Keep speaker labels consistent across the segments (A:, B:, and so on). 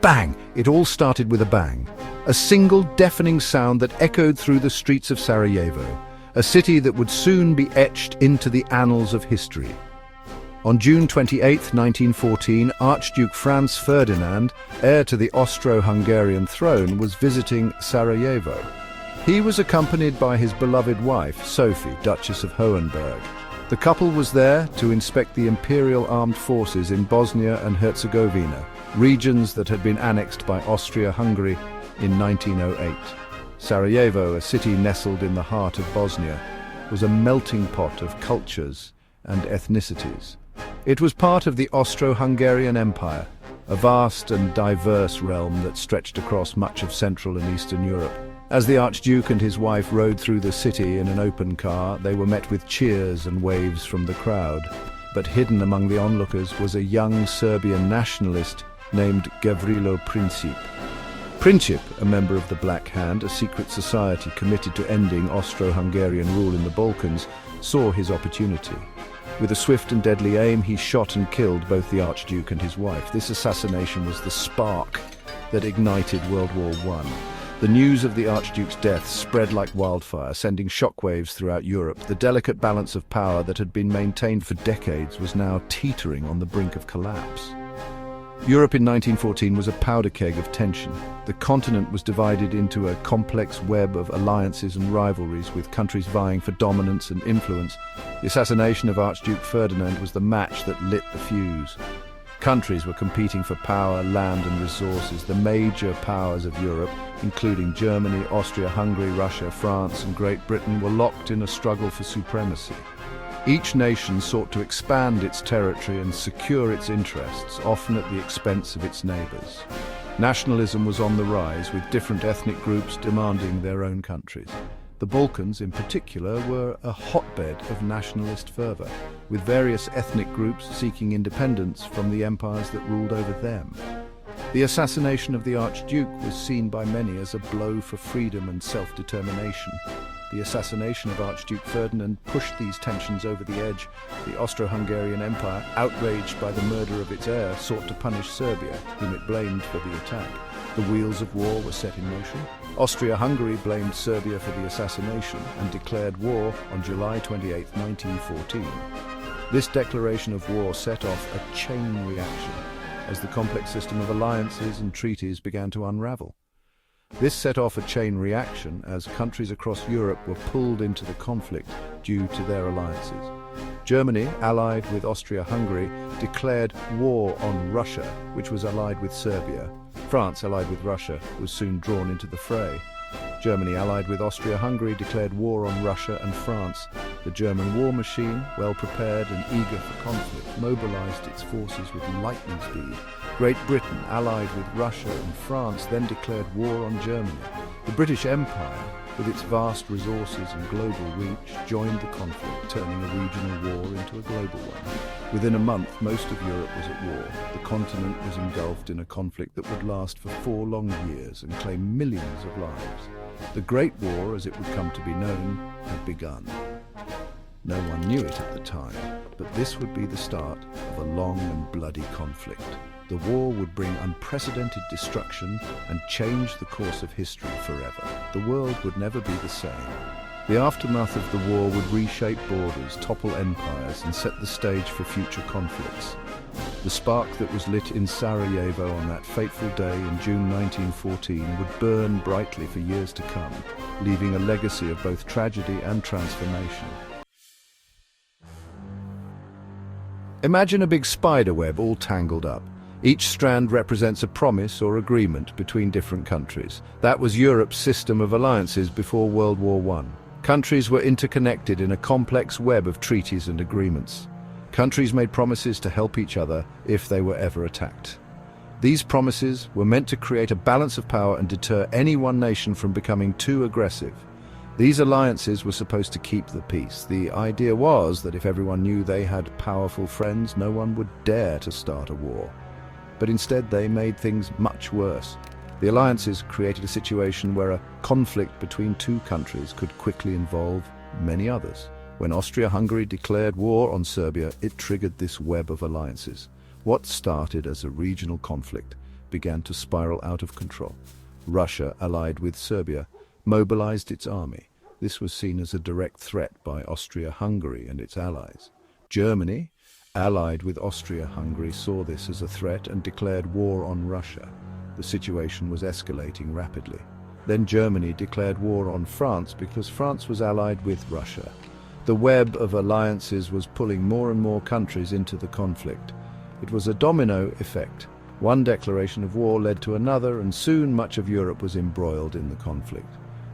A: Bang! It all started with a bang. A single deafening sound that echoed through the streets of Sarajevo, a city that would soon be etched into the annals of history. On June 28, 1914, Archduke Franz Ferdinand, heir to the Austro-Hungarian throne, was visiting Sarajevo. He was accompanied by his beloved wife, Sophie, Duchess of Hohenberg. The couple was there to inspect the imperial armed forces in Bosnia and Herzegovina, regions that had been annexed by Austria-Hungary in 1908. Sarajevo, a city nestled in the heart of Bosnia, was a melting pot of cultures and ethnicities. It was part of the Austro-Hungarian Empire, a vast and diverse realm that stretched across much of Central and Eastern Europe. As the Archduke and his wife rode through the city in an open car, they were met with cheers and waves from the crowd. But hidden among the onlookers was a young Serbian nationalist named Gavrilo Princip. Princip, a member of the Black Hand, a secret society committed to ending Austro-Hungarian rule in the Balkans, saw his opportunity. With a swift and deadly aim, he shot and killed both the Archduke and his wife. This assassination was the spark that ignited World War I. The news of the Archduke's death spread like wildfire, sending shockwaves throughout Europe. The delicate balance of power that had been maintained for decades was now teetering on the brink of collapse. Europe in 1914 was a powder keg of tension. The continent was divided into a complex web of alliances and rivalries, with countries vying for dominance and influence. The assassination of Archduke Ferdinand was the match that lit the fuse. Countries were competing for power, land and resources. The major powers of Europe, including Germany, Austria-Hungary, Russia, France and Great Britain, were locked in a struggle for supremacy. Each nation sought to expand its territory and secure its interests, often at the expense of its neighbours. Nationalism was on the rise, with different ethnic groups demanding their own countries. The Balkans, in particular, were a hotbed of nationalist fervour, with various ethnic groups seeking independence from the empires that ruled over them. The assassination of the Archduke was seen by many as a blow for freedom and self-determination. The assassination of Archduke Ferdinand pushed these tensions over the edge. The Austro-Hungarian Empire, outraged by the murder of its heir, sought to punish Serbia, whom it blamed for the attack. The wheels of war were set in motion. Austria-Hungary blamed Serbia for the assassination and declared war on July 28, 1914. This declaration of war set off a chain reaction as the complex system of alliances and treaties began to unravel. This set off a chain reaction as countries across Europe were pulled into the conflict due to their alliances. Germany, allied with Austria-Hungary, declared war on Russia, which was allied with Serbia. France, allied with Russia, was soon drawn into the fray. Germany, allied with Austria-Hungary, declared war on Russia and France. The German war machine, well prepared and eager for conflict, mobilized its forces with lightning speed. Great Britain, allied with Russia and France, then declared war on Germany. The British Empire, with its vast resources and global reach, joined the conflict, turning a regional war into a global one. Within a month, most of Europe was at war. The continent was engulfed in a conflict that would last for 4 long years and claim millions of lives. The Great War, as it would come to be known, had begun. No one knew it at the time, but this would be the start of a long and bloody conflict. The war would bring unprecedented destruction and change the course of history forever. The world would never be the same. The aftermath of the war would reshape borders, topple empires, and set the stage for future conflicts. The spark that was lit in Sarajevo on that fateful day in June 1914 would burn brightly for years to come, leaving a legacy of both tragedy and transformation. Imagine a big spider web all tangled up. Each strand represents a promise or agreement between different countries. That was Europe's system of alliances before World War I. Countries were interconnected in a complex web of treaties and agreements. Countries made promises to help each other if they were ever attacked. These promises were meant to create a balance of power and deter any one nation from becoming too aggressive. These alliances were supposed to keep the peace. The idea was that if everyone knew they had powerful friends, no one would dare to start a war. But instead they made things much worse. The alliances created a situation where a conflict between 2 countries could quickly involve many others. When Austria-Hungary declared war on Serbia, it triggered this web of alliances. What started as a regional conflict began to spiral out of control. Russia, allied with Serbia, mobilized its army. This was seen as a direct threat by Austria-Hungary and its allies. Germany, allied with Austria-Hungary, saw this as a threat and declared war on Russia. The situation was escalating rapidly. Then Germany declared war on France because France was allied with Russia. The web of alliances was pulling more and more countries into the conflict. It was a domino effect. One declaration of war led to another, and soon much of Europe was embroiled in the conflict.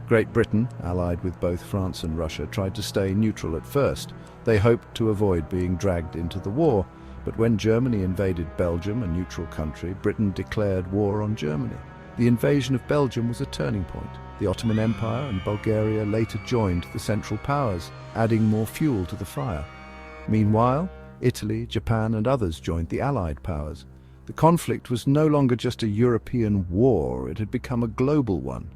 A: Great Britain, allied with both France and Russia, tried to stay neutral at first. They hoped to avoid being dragged into the war, but when Germany invaded Belgium, a neutral country, Britain declared war on Germany. The invasion of Belgium was a turning point. The Ottoman Empire and Bulgaria later joined the Central Powers, adding more fuel to the fire. Meanwhile, Italy, Japan and others joined the Allied powers. The conflict was no longer just a European war, it had become a global one.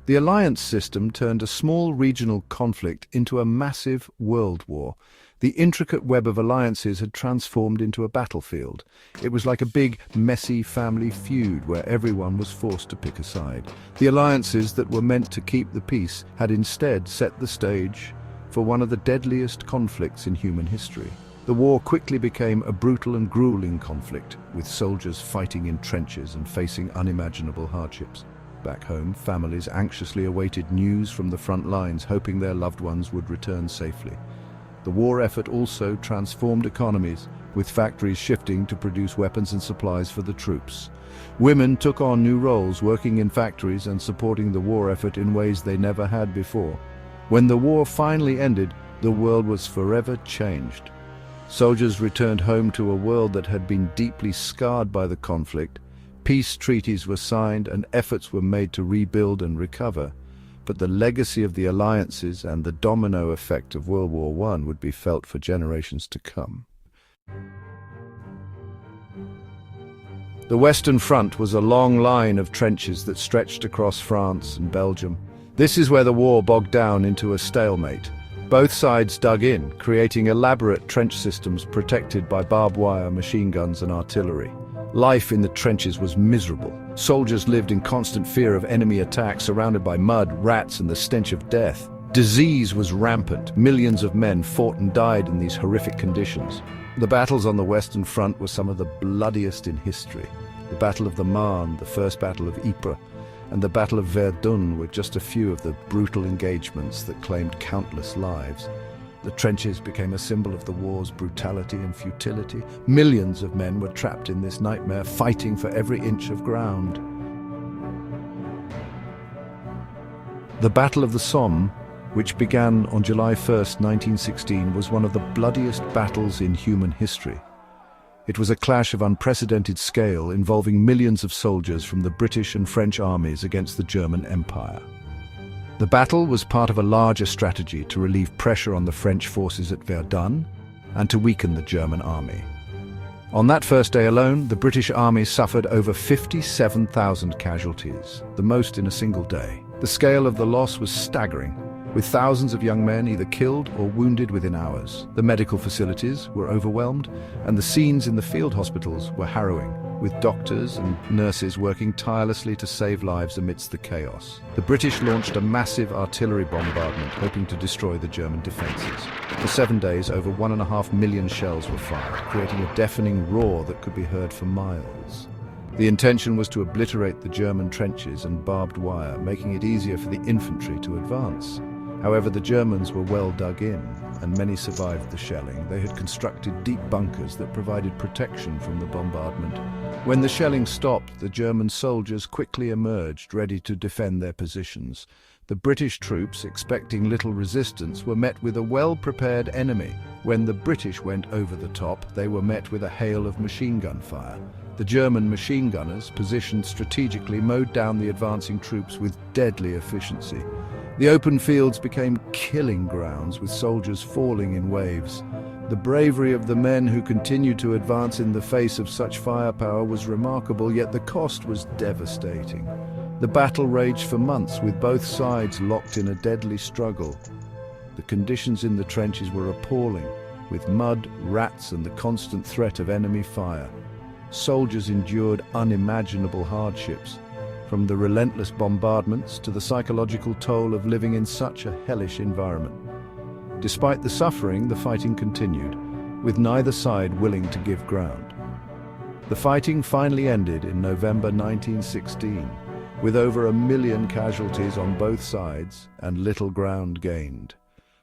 A: The alliance system turned a small regional conflict into a massive world war. The intricate web of alliances had transformed into a battlefield. It was like a big, messy family feud where everyone was forced to pick a side. The alliances that were meant to keep the peace had instead set the stage for one of the deadliest conflicts in human history. The war quickly became a brutal and grueling conflict, with soldiers fighting in trenches and facing unimaginable hardships. Back home, families anxiously awaited news from the front lines, hoping their loved ones would return safely. The war effort also transformed economies, with factories shifting to produce weapons and supplies for the troops. Women took on new roles, working in factories and supporting the war effort in ways they never had before. When the war finally ended, the world was forever changed. Soldiers returned home to a world that had been deeply scarred by the conflict. Peace treaties were signed and efforts were made to rebuild and recover. But the legacy of the alliances and the domino effect of World War I would be felt for generations to come. The Western Front was a long line of trenches that stretched across France and Belgium. This is where the war bogged down into a stalemate. Both sides dug in, creating elaborate trench systems protected by barbed wire, machine guns and artillery. Life in the trenches was miserable. Soldiers lived in constant fear of enemy attacks, surrounded by mud, rats and the stench of death. Disease was rampant. Millions of men fought and died in these horrific conditions. The battles on the Western Front were some of the bloodiest in history. The Battle of the Marne, the First Battle of Ypres, and the Battle of Verdun were just a few of the brutal engagements that claimed countless lives. The trenches became a symbol of the war's brutality and futility. Millions of men were trapped in this nightmare, fighting for every inch of ground. The Battle of the Somme, which began on July 1st, 1916, was one of the bloodiest battles in human history. It was a clash of unprecedented scale involving millions of soldiers from the British and French armies against the German Empire. The battle was part of a larger strategy to relieve pressure on the French forces at Verdun and to weaken the German army. On that first day alone, the British army suffered over 57,000 casualties, the most in a single day. The scale of the loss was staggering, with thousands of young men either killed or wounded within hours. The medical facilities were overwhelmed, and the scenes in the field hospitals were harrowing, with doctors and nurses working tirelessly to save lives amidst the chaos. The British launched a massive artillery bombardment, hoping to destroy the German defences. For 7 days, over 1.5 million shells were fired, creating a deafening roar that could be heard for miles. The intention was to obliterate the German trenches and barbed wire, making it easier for the infantry to advance. However, the Germans were well dug in, and many survived the shelling. They had constructed deep bunkers that provided protection from the bombardment. When the shelling stopped, the German soldiers quickly emerged, ready to defend their positions. The British troops, expecting little resistance, were met with a well-prepared enemy. When the British went over the top, they were met with a hail of machine gun fire. The German machine gunners, positioned strategically, mowed down the advancing troops with deadly efficiency. The open fields became killing grounds, with soldiers falling in waves. The bravery of the men who continued to advance in the face of such firepower was remarkable, yet the cost was devastating. The battle raged for months, with both sides locked in a deadly struggle. The conditions in the trenches were appalling, with mud, rats and the constant threat of enemy fire. soldiers endured unimaginable hardships, from the relentless bombardments to the psychological toll of living in such a hellish environment. Despite the suffering, the fighting continued, with neither side willing to give ground. The fighting finally ended in November 1916, with over 1 million casualties on both sides and little ground gained.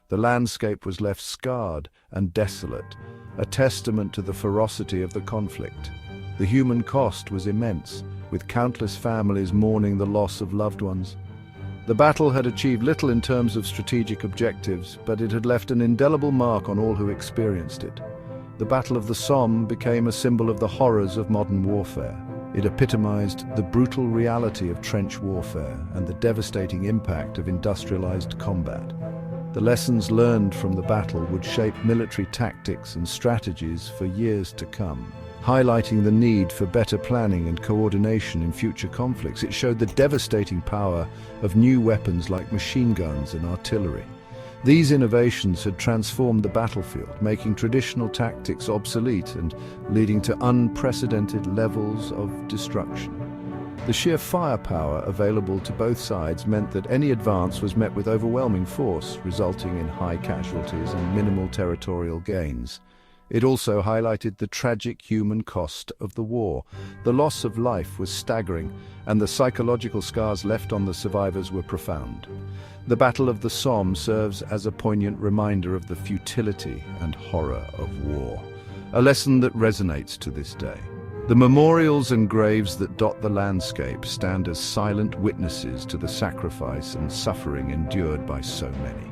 A: The landscape was left scarred and desolate, a testament to the ferocity of the conflict. The human cost was immense, with countless families mourning the loss of loved ones. The battle had achieved little in terms of strategic objectives, but it had left an indelible mark on all who experienced it. The Battle of the Somme became a symbol of the horrors of modern warfare. It epitomized the brutal reality of trench warfare and the devastating impact of industrialized combat. The lessons learned from the battle would shape military tactics and strategies for years to come, highlighting the need for better planning and coordination in future conflicts. It showed the devastating power of new weapons like machine guns and artillery. These innovations had transformed the battlefield, making traditional tactics obsolete and leading to unprecedented levels of destruction. The sheer firepower available to both sides meant that any advance was met with overwhelming force, resulting in high casualties and minimal territorial gains. It also highlighted the tragic human cost of the war. The loss of life was staggering, and the psychological scars left on the survivors were profound. The Battle of the Somme serves as a poignant reminder of the futility and horror of war, a lesson that resonates to this day. The memorials and graves that dot the landscape stand as silent witnesses to the sacrifice and suffering endured by so many.